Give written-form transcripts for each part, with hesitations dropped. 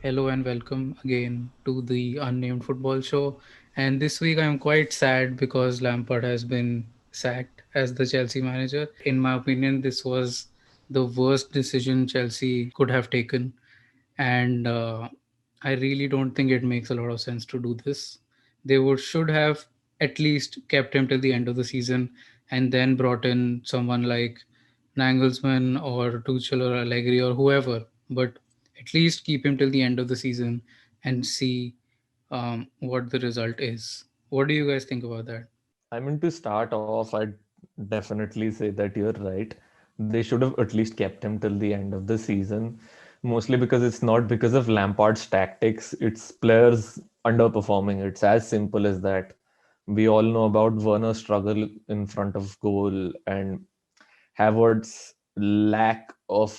Hello and welcome again to the Unnamed Football Show. And this week I'm quite sad because Lampard has been sacked as the Chelsea manager. In my opinion, this was the worst decision Chelsea could have taken. And I really don't think it makes a lot of sense to do this. They would should have at least kept him till the end of the season and then brought in someone like Nagelsmann or Tuchel or Allegri or whoever, but at least keep him till the end of the season and see what the result is. What do you guys think about that? I mean, to start off, I'd definitely say that you're right. They should have at least kept him till the end of the season, mostly because it's not because of Lampard's tactics, it's players underperforming. It's as simple as that. We all know about Werner's struggle in front of goal and Havertz's lack of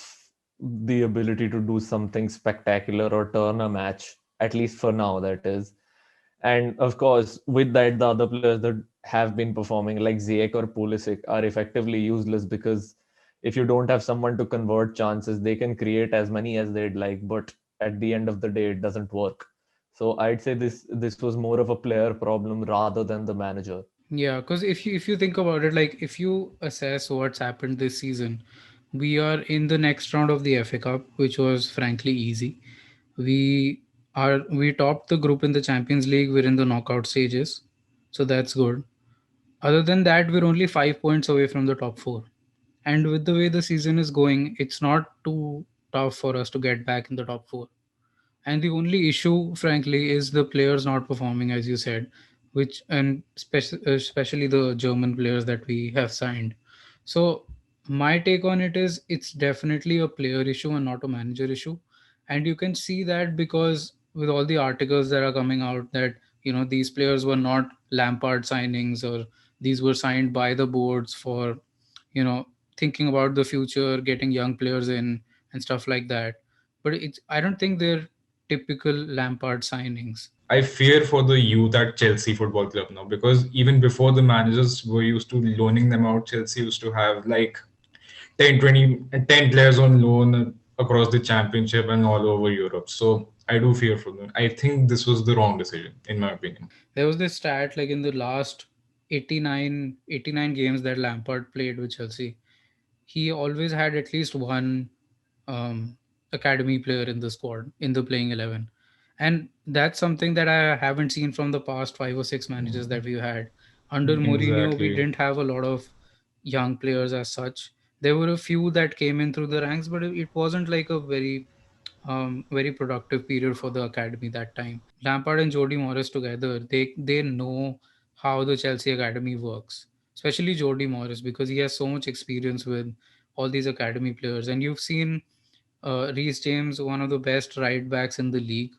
the ability to do something spectacular or turn a match, at least for now, that is. And of course, with that, the other players that have been performing, like Ziyech or Pulisic, are effectively useless because if you don't have someone to convert chances, they can create as many as they'd like, but at the end of the day, it doesn't work. So I'd say this was more of a player problem rather than the manager. Yeah, because if you think about it, like if you assess what's happened this season, we are in the next round of the FA Cup, which was frankly easy. We topped the group in the Champions League. We're in the knockout stages, so that's good. Other than that, we're only 5 points away from the top four. And with the way the season is going, it's not too tough for us to get back in the top four. And the only issue, frankly, is the players not performing, as you said, which and especially the German players that we have signed. So my take on it is it's definitely a player issue and not a manager issue. And you can see that because with all the articles that are coming out that these players were not Lampard signings, or these were signed by the boards for you know thinking about the future, getting young players in and stuff like that. But I don't think they're typical Lampard signings. I fear for the youth at Chelsea Football Club now because even before the managers were used to loaning them out, Chelsea used to have like 10, 20, 10 players on loan across the championship and all over Europe. So I do fear for them. I think this was the wrong decision, in my opinion. There was this stat like in the last 89 games that Lampard played with Chelsea, he always had at least one um, academy player in the squad, in the playing 11. And that's something that I haven't seen from the past 5 or 6 managers that we've had. Under Mourinho, we Exactly. didn't have a lot of young players as such. There were a few that came in through the ranks, but it wasn't like a very productive period for the academy that time. Lampard and Jody Morris together, they know how the Chelsea academy works, especially Jody Morris because he has so much experience with all these academy players. And you've seen Reece James, one of the best right backs in the league.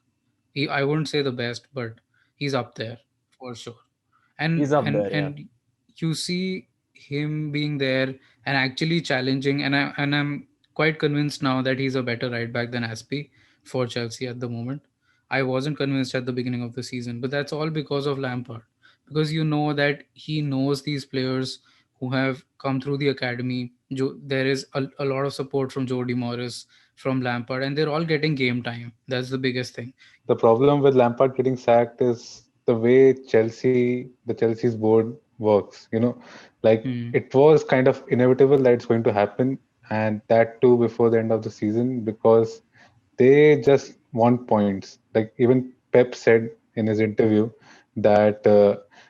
I wouldn't say the best, but he's up there for sure. And He's up and there, yeah. and you see him being there and actually challenging, and I'm quite convinced now that he's a better right back than Aspie for Chelsea at the moment. I wasn't convinced at the beginning of the season, but that's all because of Lampard. Because you know that he knows these players who have come through the academy. There is a lot of support from Jody Morris, from Lampard, and they're all getting game time. That's the biggest thing. The problem with Lampard getting sacked is the way the Chelsea's board works. Like Hmm. it was kind of inevitable that it's going to happen, and that too before the end of the season because they just want points. Like even Pep said in his interview that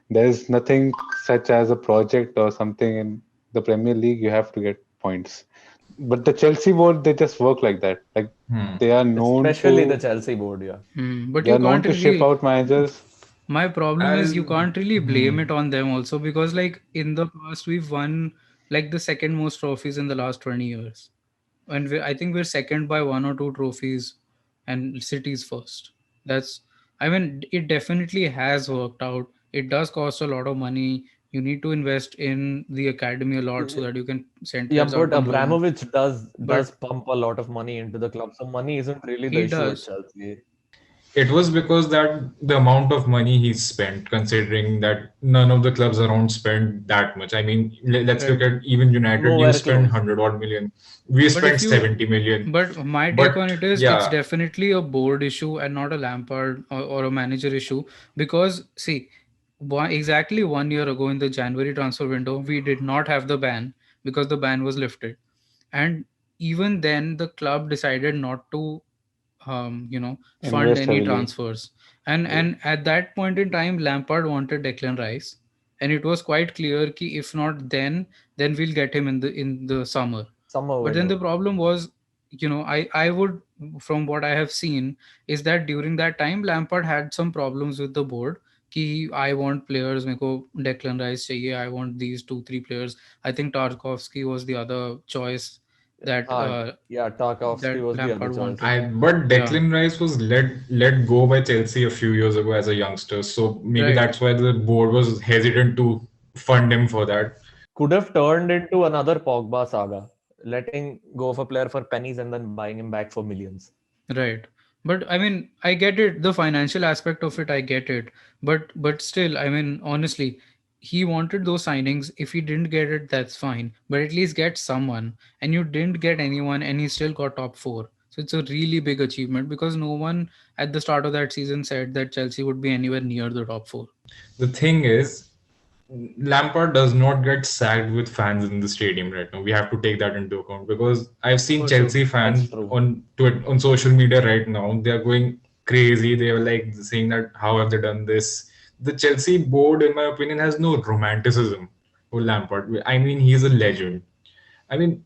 there's nothing such as a project or something in the Premier League. You have to get points. But the Chelsea board, they just work like that. Like Hmm. they are known Especially the to Chelsea board, yeah. But they you are known can't to ship really. out managers. My problem is you I'll. can't really blame Hmm. it on them also because like in the past we've won like the second most trophies in the last 20 years. And I think we're second by one or two trophies and City's first. That's I mean it definitely has worked out. It does cost a lot of money. You need to invest in the academy a lot so that you can send Yeah, players but out on loan. Abramovich does But pump a lot of money into the club, so money isn't really the he issue at does. Chelsea. It was because that the amount of money he spent, considering that none of the clubs around spent that much. I mean, let's look Right. at even United. You Nowhere spend close. 100 odd million. We But if spent you 70 million. But my take on But it is it's yeah, definitely a board issue and not a Lampard or a manager issue because see, exactly 1 year ago in the January transfer window, we did not have the ban because the ban was lifted, and even then the club decided not to fund Invest any heavily. transfers. and True. and at that point in time Lampard wanted Declan Rice, and it was quite clear ki if not then we'll get him in the summer. Summer But then the window. problem was, I would, from what I have seen, is that during that time Lampard had some problems with the board कि I want players, मेरे को Declan Rice चाहिए, I want these 2 3 players. I think Tarkovsky was the other choice that Yeah, Tarkovsky was the other Lampard choice. wanted. but Yeah, Declan Rice was let go by Chelsea a few years ago as a youngster, so maybe right. that's why the board was hesitant to fund him for that. Could have turned into another Pogba saga, letting go of a player for pennies and then buying him back for millions. Right. But I mean, I get it. The financial aspect of it, I get it. But still, I mean, honestly, he wanted those signings. If he didn't get it, that's fine. But at least get someone. And you didn't get anyone, and he still got top four. So it's a really big achievement because no one at the start of that season said that Chelsea would be anywhere near the top four. The thing is, Lampard does not get sacked with fans in the stadium right now. We have to take that into account because I've seen For sure. Chelsea That's fans true. on social media right now. They are going crazy. They are like saying that how have they done this? The Chelsea board, in my opinion, has no romanticism for Lampard. I mean, he's a legend. I mean,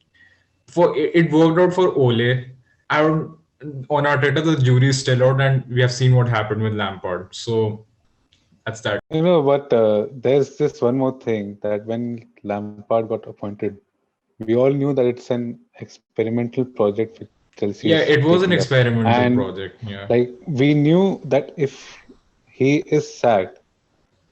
for it worked out for Ole. I don't, on Arteta, the jury is still out, and we have seen what happened with Lampard. So that's that. But there's just one more thing that when Lampard got appointed, we all knew that it's an experimental project which Chelsea Yeah, is it was an taking up. experimental And project. Yeah. like we knew that if he is sacked,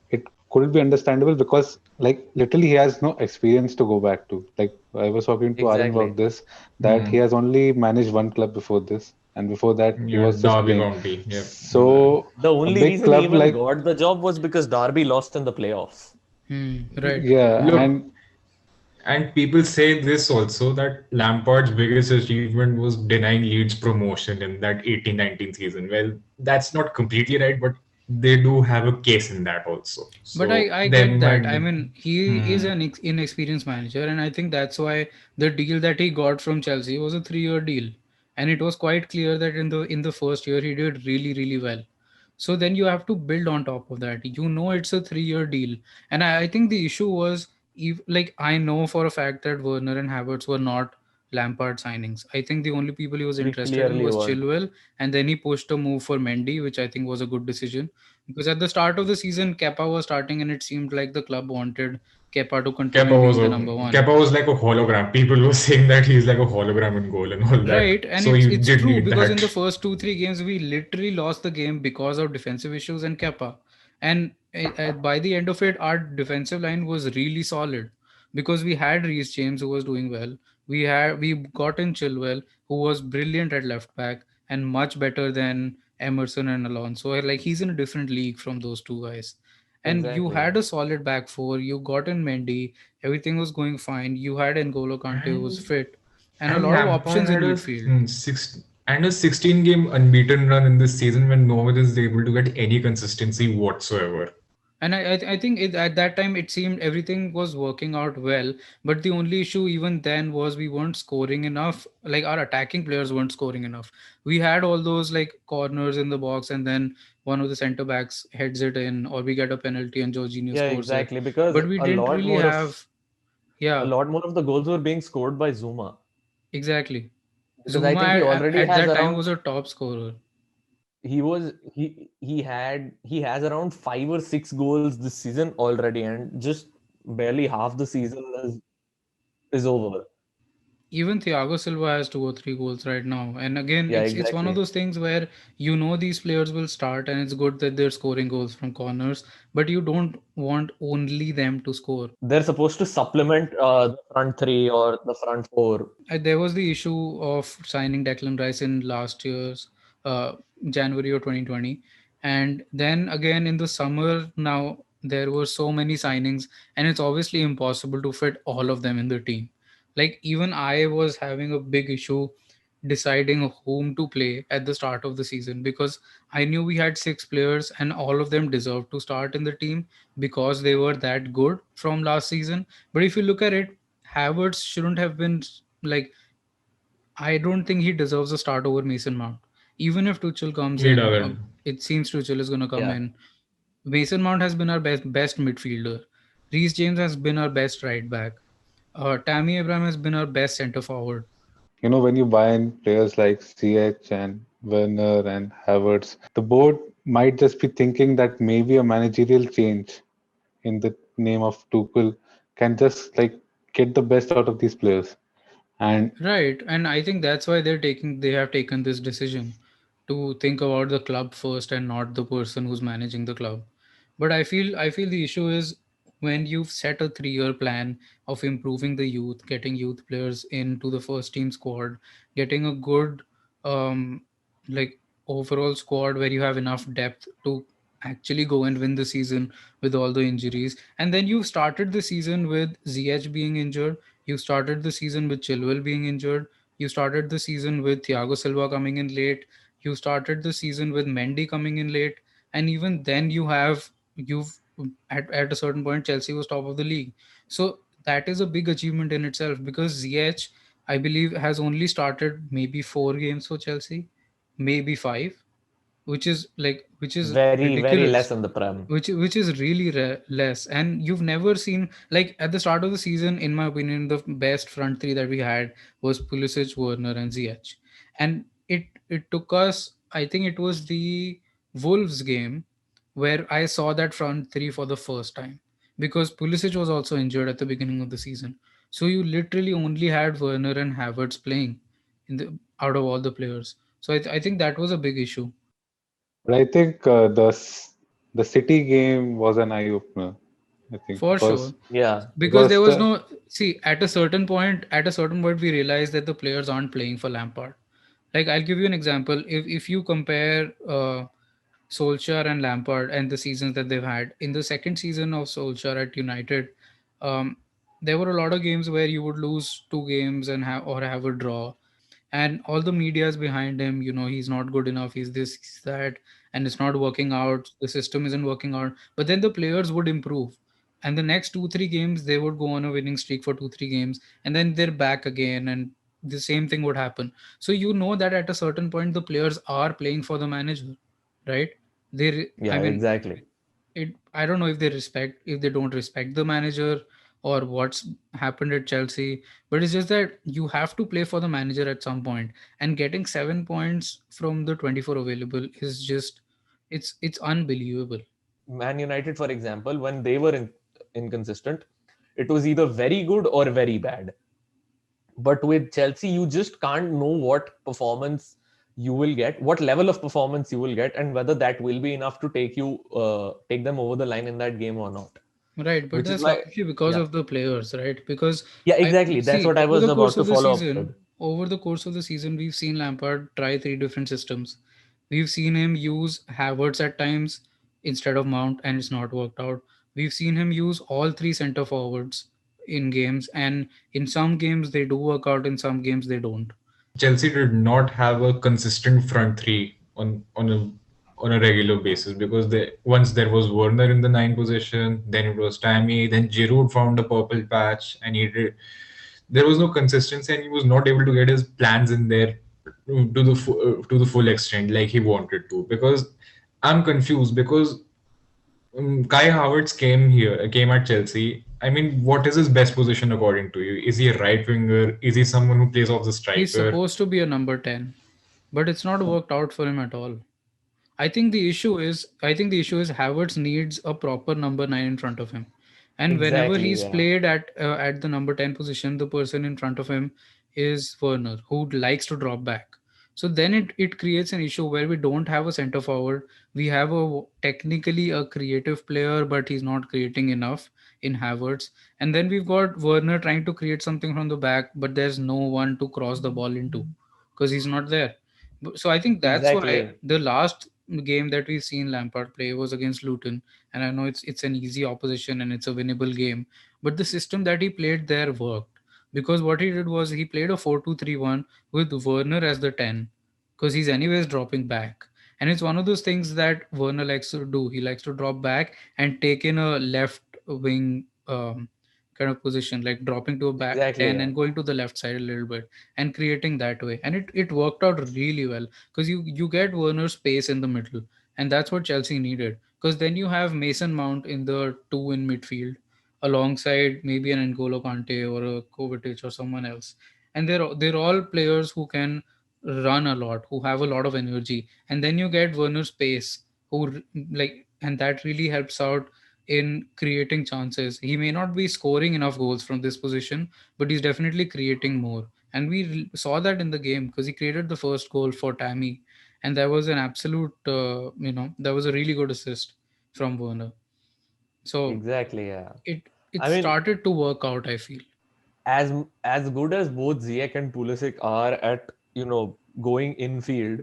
it could be understandable because like literally he has no experience to go back to. Like I was talking to Aryan Exactly. about this, that he Hmm. has only managed one club before this, and before that he Yeah, was just Derby playing. County. Yep. So The a only big reason he club even like got the job was because Derby lost in the playoffs. Right. yeah, Look, and and people say this also that Lampard's biggest achievement was denying Leeds promotion in that 18-19 season. Well, that's not completely right, but they do have a case in that also. But So I there get that. might I be. mean, he is Hmm. an inexperienced manager, and I think that's why the deal that he got from Chelsea was a 3 year deal, and it was quite clear that in the first year he did really really well. So then you have to build on top of that. It's a 3 year deal, and I think the issue was, like I know for a fact that Werner and Havertz were not Lampard signings. I think the only people he was They interested in clearly was weren't. Chilwell, and then he pushed a move for Mendy, which I think was a good decision because at the start of the season, Kepa was starting, and it seemed like the club wanted Kepa to continue being the number one. Kepa was like a hologram. People were saying that he's like a hologram in goal and all that. Right, and So it's you it's did true need because in that. the first 2 3 games we literally lost the game because of defensive issues and Kepa, and by the end of it, our defensive line was really solid because we had Reece James who was doing well. We got in Chilwell who was brilliant at left back and much better than Emerson and Alonso. Like he's in a different league from those two guys. And you Exactly. had a solid back four. You got in Mendy. Everything was going fine. You had N'Golo Kante who was And fit and a and lot of Lampard options in had a midfield. a 16 game unbeaten run in this season when no one is able to get any consistency whatsoever. And I think at that time it seemed everything was working out well. But the only issue even then was we weren't scoring enough. Like our attacking players weren't scoring enough. We had all those like corners in the box, and then one of the center backs heads it in, or we get a penalty and Jorginho Yeah, scores it. exactly. Because But we didn't really have. a Yeah, lot more of the goals were being scored by Zuma. exactly. Because I Zuma think he already at has that time around was a top scorer. he has around 5 or 6 goals this season already, and just barely half the season is over. Even Thiago Silva has 2 or 3 goals right now. And again, Yeah, it's one of exactly. those things where these players will start, and it's good that they're scoring goals from corners, but you don't want only them to score. They're supposed to supplement the front three or the front four. There was the issue of signing Declan Rice in last year's, January or 2020. And then again in the summer, now there were so many signings, and it's obviously impossible to fit all of them in the team. Like, even I was having a big issue deciding whom to play at the start of the season, because I knew we had six players and all of them deserved to start in the team because they were that good from last season. But if you look at it, Havertz shouldn't have been, like, I don't think he deserves a start over Mason Mount. Even if Tuchel comes He in, doesn't. it seems Tuchel is going to come Yeah. in. Mason Mount has been our best midfielder. Reece James has been our best right back. Tammy Abraham has been our best centre forward. You know, when you buy in players like CH and Werner and Havertz, the board might just be thinking that maybe a managerial change in the name of Tuchel can just like get the best out of these players. And Right, and I think that's why they have taken this decision to think about the club first and not the person who's managing the club. But I feel the issue is when you've set a 3-year plan of improving the youth, getting youth players into the first team squad, getting a good um like overall squad where you have enough depth to actually go and win the season with all the injuries. And then you started the season with ZH being injured, you started the season with Chilwell being injured. You started the season with Thiago Silva coming in late. You started the season with Mendy coming in late. And even then, you've at a certain point, Chelsea was top of the league. So that is a big achievement in itself, because ZH, I believe, has only started maybe 4 games for Chelsea, maybe five, which is Very, very less ridiculous, in the Prem. which is really less. And you've never seen, like, at the start of the season, in my opinion, the best front three that we had was Pulisic, Werner, and Ziyech. And it took us, I think it was the Wolves game where I saw that front three for the first time, because Pulisic was also injured at the beginning of the season. So you literally only had Werner and Havertz playing in the out of all the players. So I think that was a big issue. but I think the City game was an eye opener. I think For sure. Yeah. Because because there was the no, see, at a certain point we realized that the players aren't playing for Lampard. Like, I'll give you an example. If you compare Solskjaer and Lampard and the seasons that they've had, in the second season of Solskjaer at United, um, there were a lot of games where you would lose two games and have a draw, and all the media is behind him. He's not good enough, he's this, he's that, and it's not working out, the system isn't working out. But then the players would improve, and the next 2 3 games they would go on a winning streak for 2 3 games, and then they're back again, and the same thing would happen. So that at a certain point the players are playing for the manager, right? Yeah, I mean, exactly. I don't know if they don't respect the manager or what's happened at Chelsea, but it's just that you have to play for the manager at some point, and getting 7 points from the 24 available is just, it's unbelievable. Man United, for example, when they were inconsistent, it was either very good or very bad. But with Chelsea, you just can't know what performance you will get, what level of performance you will get, and whether that will be enough to take them over the line in that game or not. Right, but Which is that's why, obviously because yeah, of the players, right? Because yeah, I exactly. That's see what I was about to follow up with. over the course of the season, we've seen Lampard try three different systems. We've seen him use Havertz at times instead of Mount, and it's not worked out. We've seen him use all three center forwards in games, and in some games they do work out, in some games they don't. Chelsea did not have a consistent front three on a regular basis, because once there was Werner in the nine position, then it was Tammy, then Giroud found a purple patch, and there was no consistency, and he was not able to get his plans in there to the full extent like he wanted to. Because I'm confused, because Kai Havertz came at Chelsea. I mean, what is his best position according to you? Is he a right winger? Is he someone who plays off the He's striker? supposed to be a number 10, but it's not worked out for him at all. I think the issue is Havertz needs a proper number 9 in front of him. And whenever Exactly, he's yeah. played at the number 10 position, the person in front of him is Werner, who likes to drop back. So then it creates an issue where we don't have a center forward. We have technically a creative player, but he's not creating enough in Havertz. And then we've got Werner trying to create something from the back, but there's no one to cross the ball into because he's not there. So I think that's why Exactly. the last game that we've seen Lampard play was against Luton, and I know it's an easy opposition and it's a winnable game, but the system that he played there worked because what he did was he played a 4-2-3-1 with Werner as the 10 because he's anyways dropping back. And it's one of those things that Werner likes to do. He likes to drop back and take in a left wing kind of position, like dropping to a back Exactly. 10 Yeah. and going to the left side a little bit and creating that way. And it worked out really well because you get Werner's space in the middle, and that's what Chelsea needed. Because then you have Mason Mount in the two in midfield, alongside maybe an N'Golo Kante or a Kovacic or someone else, and they're all players who can run a lot, who have a lot of energy, and then you get Werner's pace, and that really helps out in creating chances. He may not be scoring enough goals from this position, but he's definitely creating more. And we saw that in the game because he created the first goal for Tammy, and that was an absolute, that was a really good assist from Werner. So Exactly. Yeah. it I mean, started to work out, I feel. as good as both Ziyech and Pulisic are at going infield,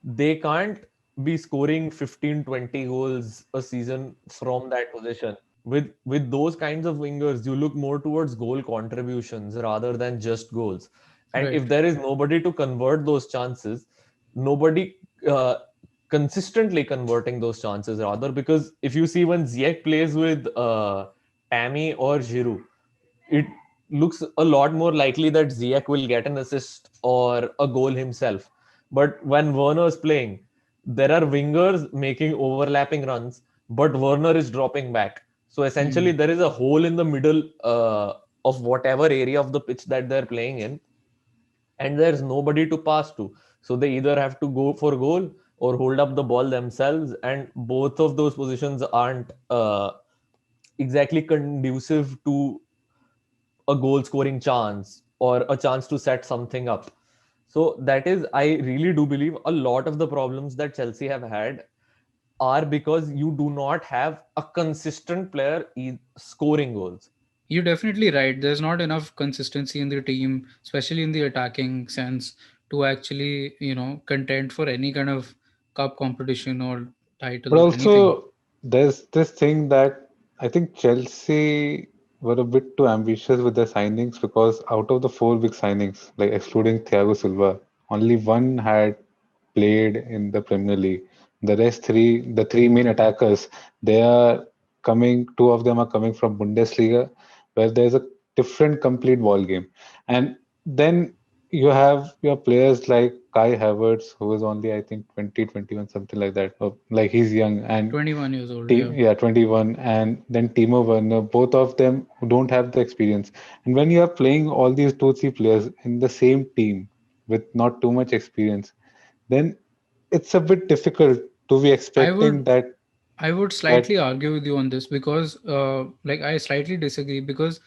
they can't be scoring 15, 20 goals a season from that position. With those kinds of wingers, you look more towards goal contributions rather than just goals. And Right. if there is nobody to convert those chances, nobody uh, consistently converting those chances rather, because if you see when Ziyech plays with Tammy or Giroud, it looks a lot more likely that Ziyech will get an assist or a goal himself. But when Werner is playing, there are wingers making overlapping runs, but Werner is dropping back. So essentially, Hmm. there is a hole in the middle of whatever area of the pitch that they're playing in, and there's nobody to pass to. So they either have to go for goal or hold up the ball themselves, and both of those positions aren't exactly conducive to a goal scoring chance or a chance to set something up. So that is, I really do believe a lot of the problems that Chelsea have had are because you do not have a consistent player scoring goals. You're definitely right. There's not enough consistency in the team, especially in the attacking sense, to actually, contend for any kind of cup competition or But title or anything. also, there's this thing that I think Chelsea were a bit too ambitious with their signings because out of the four big signings, like excluding Thiago Silva, only one had played in the Premier League. The rest three, the three main attackers, they are coming. Two of them are coming from Bundesliga, where there's a different complete ball game, and then you have your players like Kai Havertz, who is only I think 20, 21, something like that. Or, like he's young, and 21 years old, yeah. Yeah, 21, and then Timo Werner. Both of them who don't have the experience. And when you are playing all these two, three players in the same team with not too much experience, then it's a bit difficult to be I expecting would that I would that slightly argue with you on this because I slightly disagree because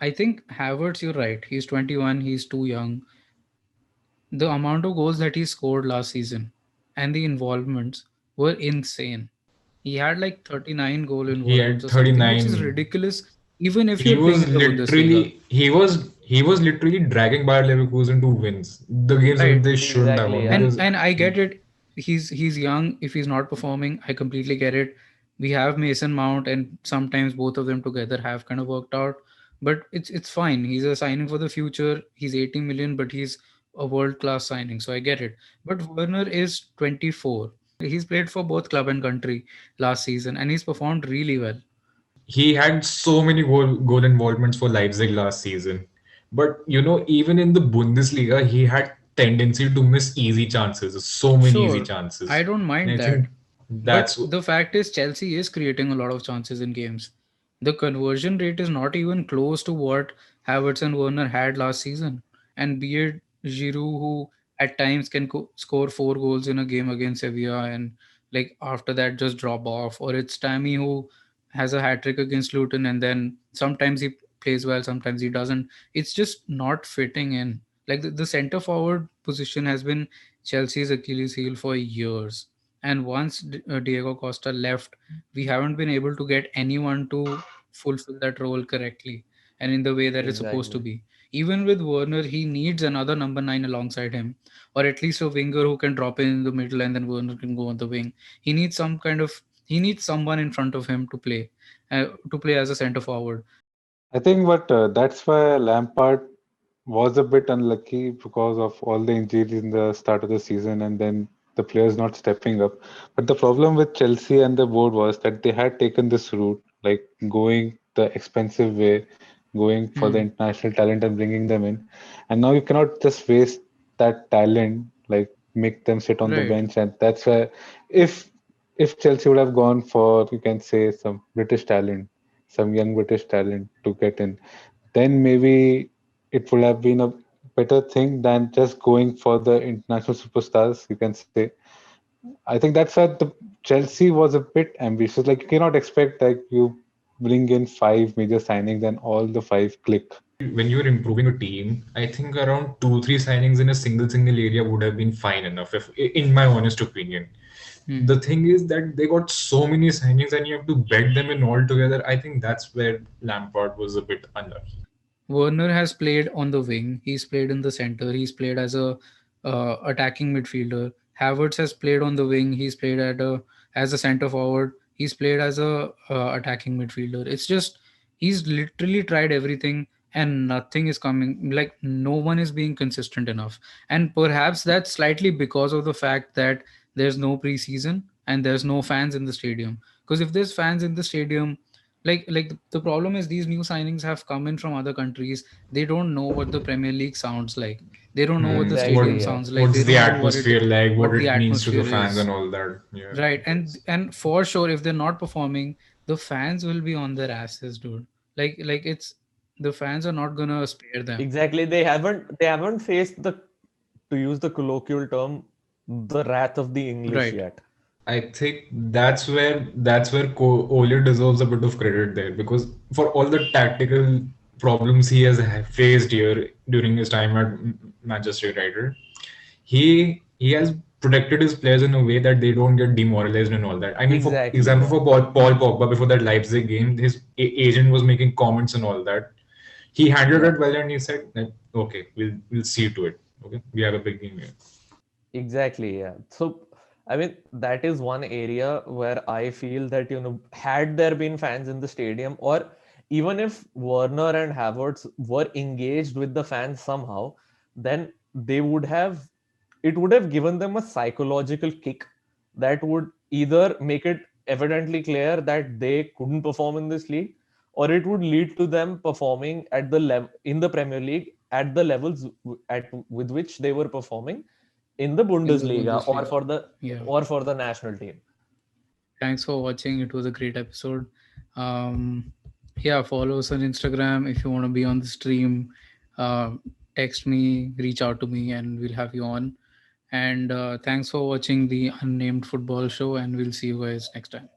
I think Havertz, you're right. He's 21, he's too young. The amount of goals that he scored last season and the involvements were insane. He had like 39 goal He involvements had or something, which is 39. ridiculous, even if He you're playing was in the Bundesliga. literally he was literally dragging Bayer Leverkusen to wins the games Right. that they shouldn't have Exactly, won yeah. and because and I get it. He's young. If he's not performing, I completely get it. We have Mason Mount, and sometimes both of them together have kind of worked out, but it's fine. He's a signing for the future. He's 80 million, but he's a world class signing, so I get it. But Werner is 24. He's played for both club and country last season, and he's performed really well. he had so many goal involvements for Leipzig last season. But even in the Bundesliga, he had tendency to miss easy chances, so many easy Sure, I chances. don't And mind I that. think But that's the fact is, Chelsea is creating a lot of chances in games. The conversion rate is not even close to what Havertz and Werner had last season. And be it Giroud, who at times can score 4 goals in a game against Sevilla and like after that just drop off, or it's Tammy who has a hat trick against Luton and then sometimes he plays well, sometimes he doesn't. It's just not fitting in. Like the center forward position has been Chelsea's Achilles heel for years, and once Diego Costa left, we haven't been able to get anyone to fulfill that role correctly and in the way that it's supposed to Exactly. be. Even with Werner, he needs another number 9 alongside him, or at least a winger who can drop in the middle and then Werner can go on the wing. He needs some kind of he needs someone in front of him to play as a center forward. I think, but that's why Lampard was a bit unlucky because of all the injuries in the start of the season and then the players not stepping up. But the problem with Chelsea and the board was that they had taken this route, like going the expensive way, going for the Hmm. international talent and bringing them in. And now you cannot just waste that talent, like make them sit on the Right. bench. And that's why if if Chelsea would have gone for, you can say, some British talent, some young British talent to get in, then maybe it would have been a better thing than just going for the international superstars, you can say. I think that's why the Chelsea was a bit ambitious. Like you cannot expect like you bring in five major signings and all the five click. When you're improving a team, I think around 2-3 signings in a single area would have been fine enough, if in my honest opinion. Hmm. The thing is that they got so many signings and you have to bed them in all together. I think that's where Lampard was a bit unlucky. Werner has played on the wing. He's played in the center. He's played as a attacking midfielder. Havertz has played on the wing. He's played as a center forward. He's played as a attacking midfielder. It's just he's literally tried everything and nothing is coming. Like no one is being consistent enough. And perhaps that's slightly because of the fact that there's no preseason and there's no fans in the stadium. Because if there's fans in the stadium, the problem is these new signings have come in from other countries. They don't know what the Premier League sounds like. They don't know what the What stadium Exactly, yeah. sounds like. They what's the don't know what it atmosphere like, what what the it means to the atmosphere fans is. and all that. Yeah, Right. that's And for sure if they're not performing, the fans will be on their asses, dude. It's the fans are not gonna spare them. Exactly. They haven't faced the, to use the colloquial term, the wrath of the English Right. yet. I think that's where Ole deserves a bit of credit there, because for all the tactical problems he has faced here during his time at Manchester United, he has protected his players in a way that they don't get demoralized and all that. I mean, for Exactly, example, yeah. for Paul Pogba before that Leipzig game, his agent was making comments and all that. He handled Yeah. it well and he said that okay, we'll see to it. Okay, we have a big game here. Exactly, yeah. So, I mean, that is one area where I feel that, had there been fans in the stadium, or even if Werner and Havertz were engaged with the fans somehow, then it would have given them a psychological kick that would either make it evidently clear that they couldn't perform in this league, or it would lead to them performing at the level in the Premier League at the levels at with which they were performing in the In the Bundesliga, or Bundesliga. for the Yeah. national team. Thanks for watching. It was a great episode. Um, yeah, follow us on Instagram if you want to be on the stream. Uh, Text me, reach out to me, and we'll have you on. And thanks for watching the Unnamed Football Show, and we'll see you guys next time.